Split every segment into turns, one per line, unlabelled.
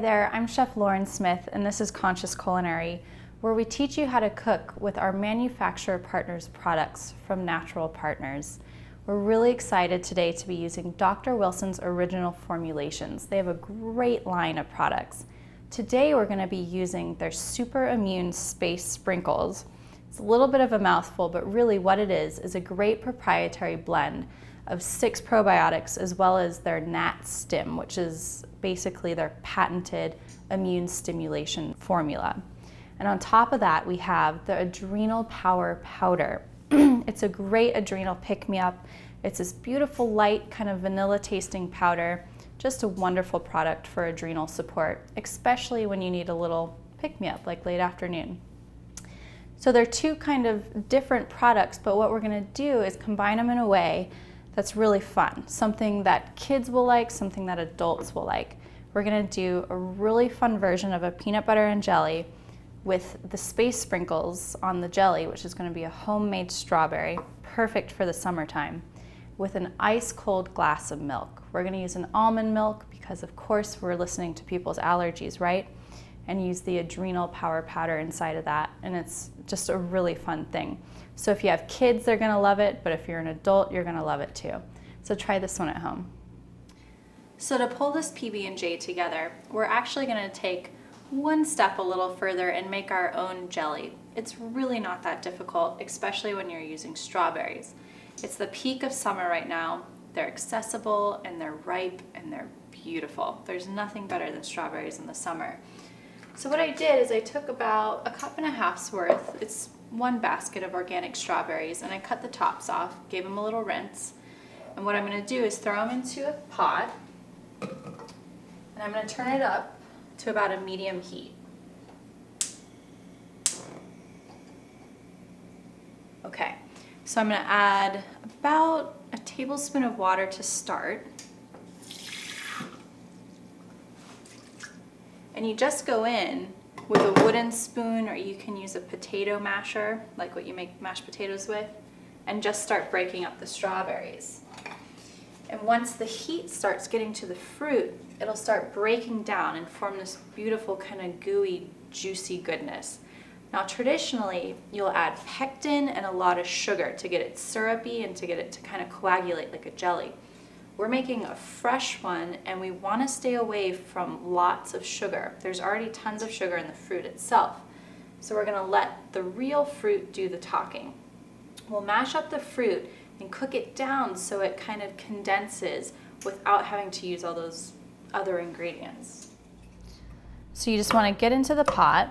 Hi there, I'm Chef Lauren Smith and this is Conscious Culinary, where we teach you how to cook with our manufacturer partners' products from natural partners. We're really excited today to be using Dr. Wilson's original formulations. They have a great line of products. Today we're going to be using their Super Immune Space Sprinkles. It's a little bit of a mouthful, but really what it is a great proprietary blend of 6 probiotics as well as their Nat Stim, which is basically their patented immune stimulation formula. And on top of that, we have the Adrenal Power Powder. It's a great adrenal pick-me-up. It's this beautiful, light, kind of vanilla tasting powder. Just a wonderful product for adrenal support, especially when you need a little pick-me-up like late afternoon. So they're 2 kind of different products, but what we're gonna do is combine them in a way that's really fun, something that kids will like, something that adults will like. We're gonna do a really fun version of a peanut butter and jelly with the space sprinkles on the jelly, which is gonna be a homemade strawberry, perfect for the summertime, with an ice cold glass of milk. We're gonna use an almond milk because of course we're listening to people's allergies, right? And use the Adrenal Power Powder inside of that, and it's just a really fun thing. So if you have kids, they're gonna love it, but if you're an adult, you're gonna love it too. So try this one at home. So to pull this PB&J together, we're actually gonna take one step a little further and make our own jelly. It's really not that difficult, especially when you're using strawberries. It's the peak of summer right now. They're accessible and they're ripe and they're beautiful. There's nothing better than strawberries in the summer. So what I did is I took about 1.5 cups worth, it's 1 basket of organic strawberries, and I cut the tops off, gave them a little rinse. And what I'm gonna do is throw them into a pot, and I'm gonna turn it up to about a medium heat. Okay, so I'm gonna add about a tablespoon of water to start. And you just go in with a wooden spoon, or you can use a potato masher, like what you make mashed potatoes with, and just start breaking up the strawberries. And once the heat starts getting to the fruit, it'll start breaking down and form this beautiful kind of gooey, juicy goodness. Now traditionally, you'll add pectin and a lot of sugar to get it syrupy and to get it to kind of coagulate like a jelly. We're making a fresh one and we want to stay away from lots of sugar. There's already tons of sugar in the fruit itself. So we're going to let the real fruit do the talking. We'll mash up the fruit and cook it down so it kind of condenses without having to use all those other ingredients. So you just want to get into the pot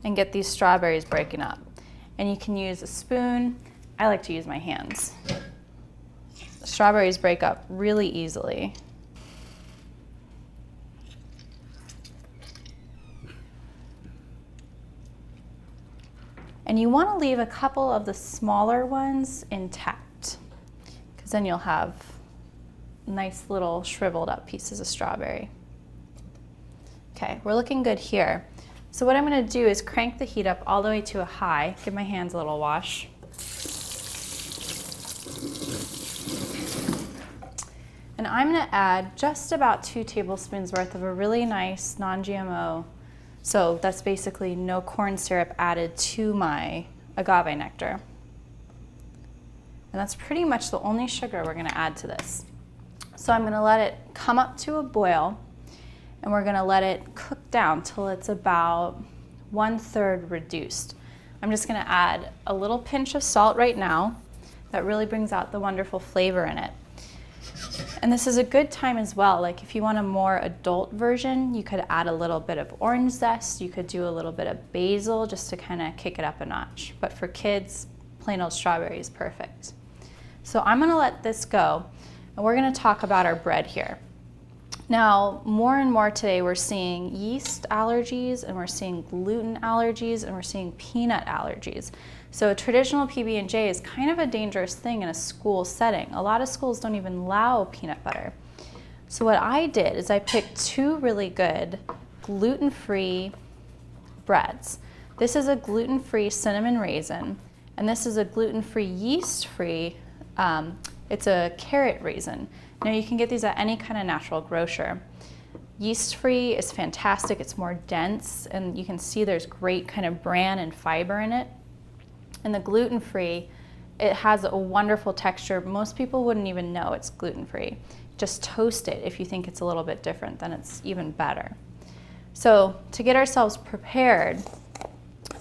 and get these strawberries breaking up. And you can use a spoon. I like to use my hands. Strawberries break up really easily. And you want to leave a couple of the smaller ones intact, because then you'll have nice little shriveled up pieces of strawberry. Okay, we're looking good here. So what I'm going to do is crank the heat up all the way to a high, give my hands a little wash. And I'm going to add just about 2 tablespoons worth of a really nice non-GMO, so that's basically no corn syrup added to my agave nectar. And that's pretty much the only sugar we're going to add to this. So I'm going to let it come up to a boil, and we're going to let it cook down till it's about 1/3 reduced. I'm just going to add a little pinch of salt right now. That really brings out the wonderful flavor in it. And this is a good time as well, like if you want a more adult version, you could add a little bit of orange zest, you could do a little bit of basil just to kind of kick it up a notch. But for kids, plain old strawberry is perfect. So I'm gonna let this go, and we're gonna talk about our bread here. Now, more and more today we're seeing yeast allergies, and we're seeing gluten allergies, and we're seeing peanut allergies. So a traditional PB&J is kind of a dangerous thing in a school setting. A lot of schools don't even allow peanut butter. So what I did is I picked 2 really good gluten-free breads. This is a gluten-free cinnamon raisin, and this is a gluten-free yeast-free, it's a carrot raisin. Now you can get these at any kind of natural grocer. Yeast-free is fantastic. It's more dense, and you can see there's great kind of bran and fiber in it. And the gluten-free, it has a wonderful texture. Most people wouldn't even know it's gluten-free. Just toast it. If you think it's a little bit different, then it's even better. So to get ourselves prepared,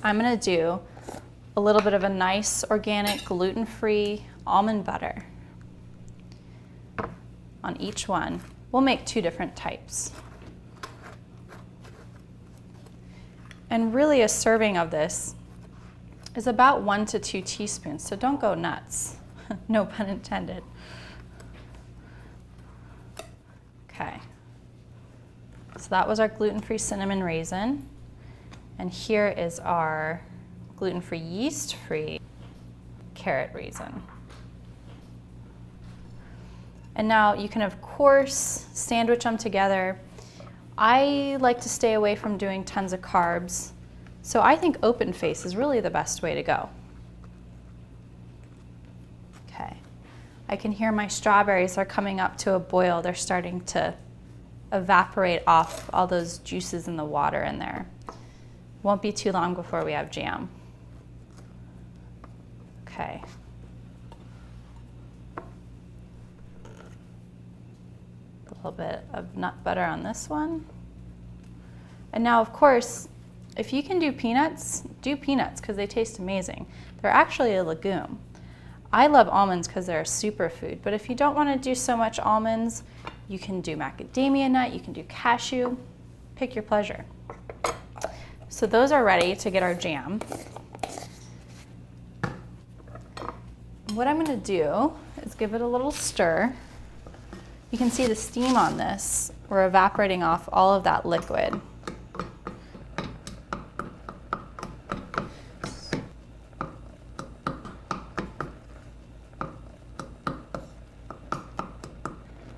I'm gonna do a little bit of a nice organic gluten-free almond butter on each one. We'll make 2 different types. And really a serving of this is about 1 to 2 teaspoons, so don't go nuts. No pun intended. Okay. So that was our gluten-free cinnamon raisin. And here is our gluten-free, yeast-free carrot raisin. And now you can, of course, sandwich them together. I like to stay away from doing tons of carbs, so I think open face is really the best way to go. Okay, I can hear my strawberries are coming up to a boil. They're starting to evaporate off all those juices in the water in there. Won't be too long before we have jam. Okay. A little bit of nut butter on this one. And now, of course, if you can do peanuts because they taste amazing. They're actually a legume. I love almonds because they're a superfood, but if you don't want to do so much almonds, you can do macadamia nut, you can do cashew, pick your pleasure. So those are ready to get our jam. What I'm going to do is give it a little stir. You can see the steam on this. We're evaporating off all of that liquid.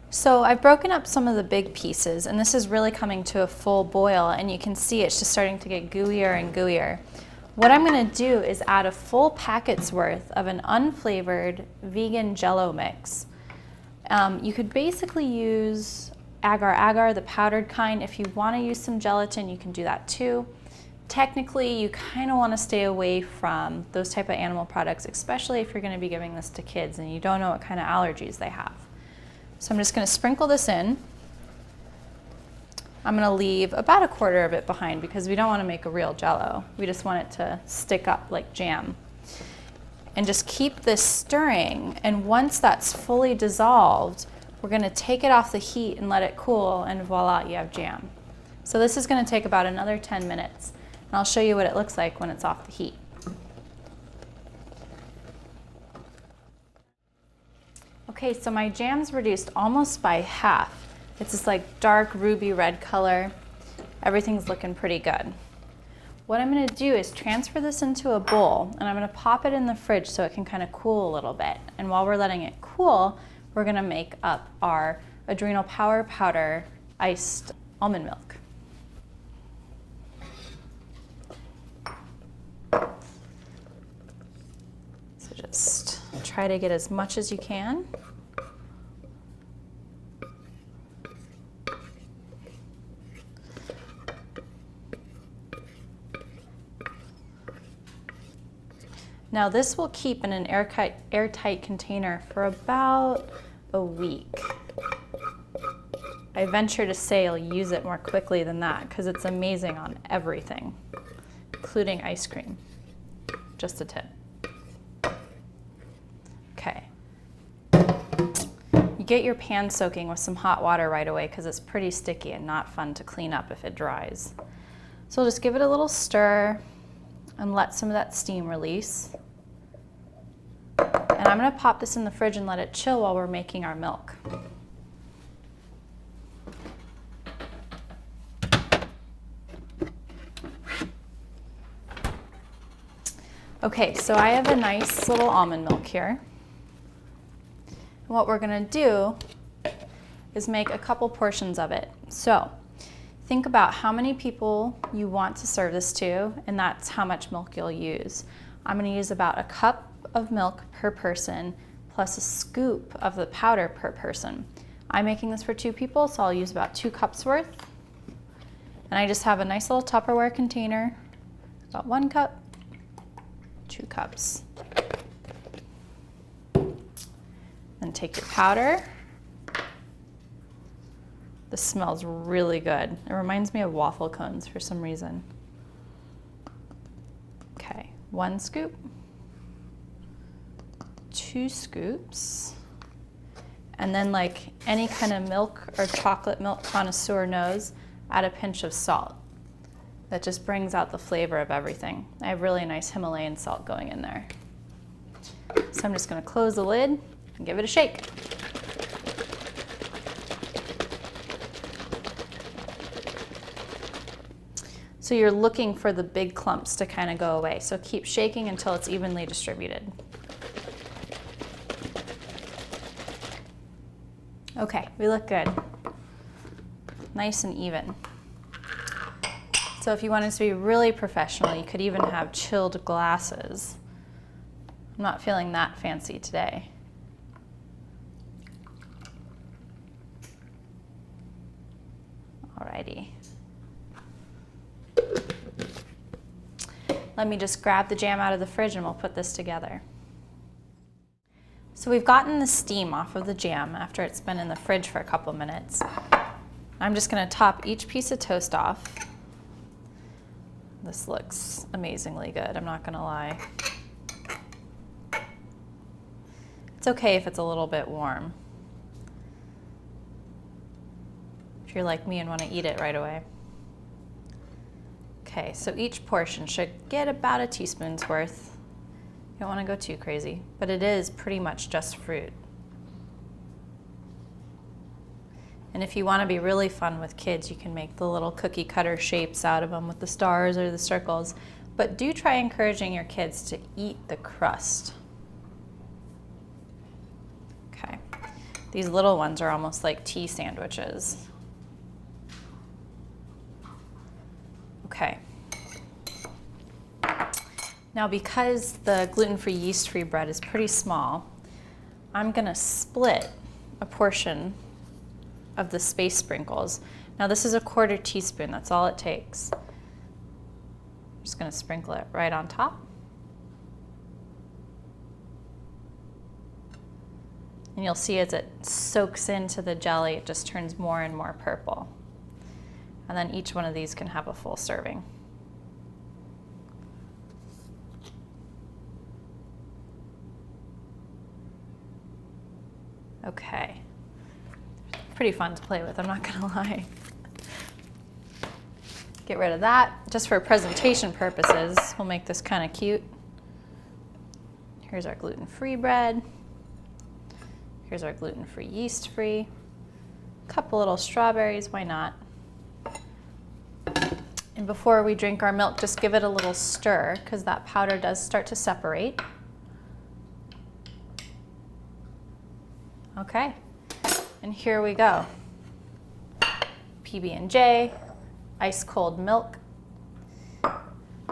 So I've broken up some of the big pieces, and this is really coming to a full boil, and you can see it's just starting to get gooier and gooier. What I'm going to do is add a full packet's worth of an unflavored vegan Jell-O mix. You could basically use agar-agar, the powdered kind. If you want to use some gelatin, you can do that too. Technically, you kind of want to stay away from those type of animal products, especially if you're going to be giving this to kids and you don't know what kind of allergies they have. So I'm just going to sprinkle this in. I'm going to leave about a quarter of it behind because we don't want to make a real Jell-O. We just want it to stick up like jam. And just keep this stirring, and once that's fully dissolved, we're going to take it off the heat and let it cool, and voila, you have jam. So this is going to take about another 10 minutes, and I'll show you what it looks like when it's off the heat. Okay, so my jam's reduced almost by half. It's this like dark ruby red color. Everything's looking pretty good. What I'm going to do is transfer this into a bowl, and I'm going to pop it in the fridge so it can kind of cool a little bit. And while we're letting it cool, we're going to make up our Adrenal Power Powder iced almond milk. So just try to get as much as you can. Now this will keep in an airtight container for about a week. I venture to say you'll use it more quickly than that because it's amazing on everything, including ice cream. Just a tip. Okay. You get your pan soaking with some hot water right away because it's pretty sticky and not fun to clean up if it dries. So we'll just give it a little stir and let some of that steam release. And I'm going to pop this in the fridge and let it chill while we're making our milk. Okay, so I have a nice little almond milk here. And what we're going to do is make a couple portions of it. So think about how many people you want to serve this to, and that's how much milk you'll use. I'm going to use about a cup of milk per person plus a scoop of the powder per person. I'm making this for 2 people, so I'll use about 2 cups worth. And I just have a nice little Tupperware container. About 1 cup, 2 cups. Then take your powder. This smells really good. It reminds me of waffle cones for some reason. Okay, 1 scoop, 2 scoops, and then like any kind of milk or chocolate milk connoisseur knows, add a pinch of salt. That just brings out the flavor of everything. I have really nice Himalayan salt going in there. So I'm just gonna close the lid and give it a shake. So you're looking for the big clumps to kind of go away. So keep shaking until it's evenly distributed. Okay, we look good. Nice and even. So if you wanted to be really professional, you could even have chilled glasses. I'm not feeling that fancy today. Alrighty. Let me just grab the jam out of the fridge and we'll put this together. So we've gotten the steam off of the jam after it's been in the fridge for a couple minutes. I'm just going to top each piece of toast off. This looks amazingly good, I'm not going to lie. It's okay if it's a little bit warm, if you're like me and want to eat it right away. Okay, so each portion should get about a teaspoon's worth. You don't want to go too crazy, but it is pretty much just fruit. And if you want to be really fun with kids, you can make the little cookie cutter shapes out of them with the stars or the circles, but do try encouraging your kids to eat the crust. Okay, these little ones are almost like tea sandwiches. Okay. Now because the gluten-free, yeast-free bread is pretty small, I'm gonna split a portion of the space sprinkles. Now this is a 1/4 teaspoon, that's all it takes. I'm just gonna sprinkle it right on top. And you'll see as it soaks into the jelly, it just turns more and more purple. And then each one of these can have a full serving. Okay, pretty fun to play with, I'm not gonna lie. Get rid of that. Just for presentation purposes, we'll make this kind of cute. Here's our gluten-free bread. Here's our gluten-free, yeast-free. A couple little strawberries, why not? And before we drink our milk, just give it a little stir because that powder does start to separate. Okay, and here we go. PB&J, ice cold milk.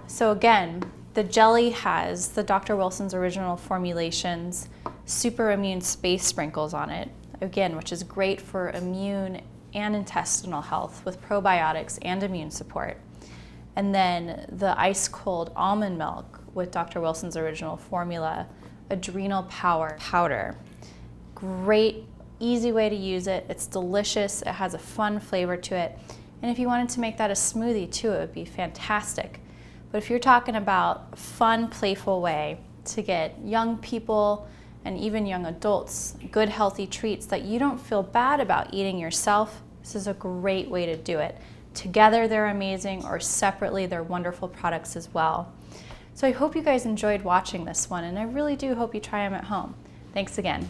So again, the jelly has the Dr. Wilson's original formulations, super immune space sprinkles on it, again, which is great for immune and intestinal health with probiotics and immune support. And then the ice cold almond milk with Dr. Wilson's original formula, Adrenal Power Powder. Great, easy way to use it. It's delicious. It has a fun flavor to it. And if you wanted to make that a smoothie too, it would be fantastic. But if you're talking about a fun, playful way to get young people and even young adults good, healthy treats that you don't feel bad about eating yourself, this is a great way to do it. Together they're amazing, or separately they're wonderful products as well. So I hope you guys enjoyed watching this one, and I really do hope you try them at home. Thanks again.